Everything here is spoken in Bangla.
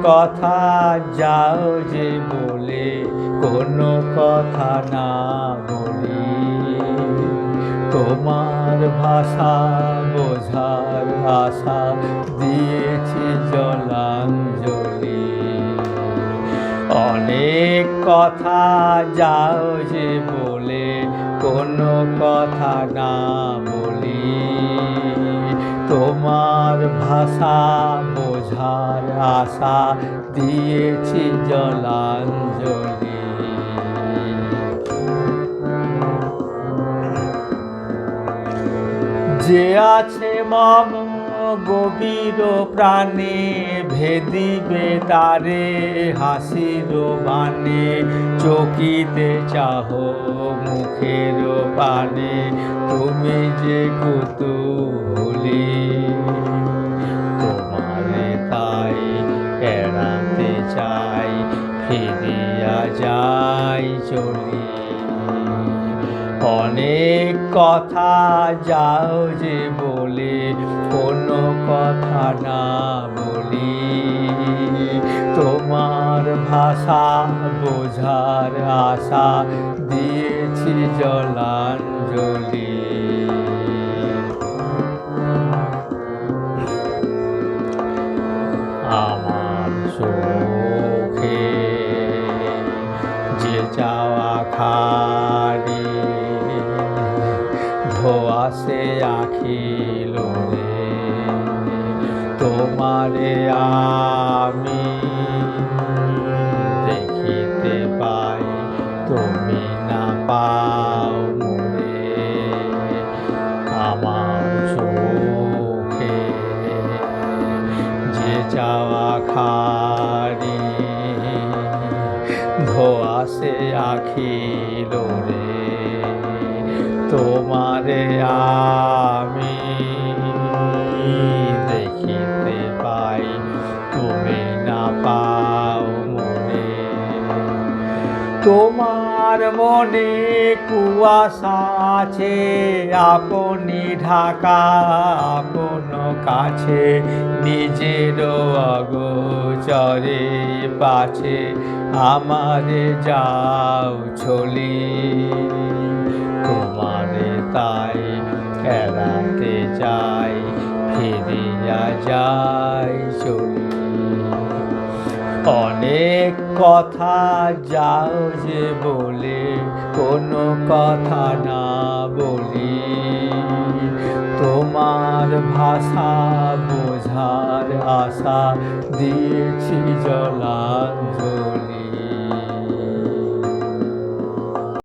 কথা যাও যে বলে কোনো কথা না বলি। তোমার ভাষা বোঝার আশা দিয়েছি জলাঞ্জলি। অনেক কথা যাও যে বলে কোনো কথা না বলি। তোমার ভাষা বোঝার আশা দিয়েছি জলাঞ্জলি। যে আছে মম গভীর প্রাণে ভেদিবে তারে হাসির বাণে। চকিতে চাহ মুখের পানে তুমি যে কুতূহলী। তোমারে তাই এড়াতে চাই ফিরিয়া যাই চলি। অনেক কথা যাও যে বলে কোনো কথা না বলি। তোমার ভাষা বোঝার আশা দিয়েছি জলাঞ্জলি। আমার চোখে যে চাওয়া খানি ধোয়াশে আখিল রে। তোমারে আমি দেখিতে পাই তুমি না পাও মোরে। আমার চোখে যে চাওয়া খানি ধোয়াশে আখিল রে। তোমারে আমি দেখিতে পাই তুমি না পাও মনে। তোমার মনে কুয়াশা আছে আপনি ঢাকা আপন কাছে। নিজের অগোচরে পাছে আমারে যাও ছলি। তোমারে তাই এড়াতে যাই ফিরিয়া যাই চলি। অনেক কথা যাও যে বলে কোনো কথা না বলি। তোমার ভাষা বোঝার আশা দিয়েছি জলাঞ্জলি।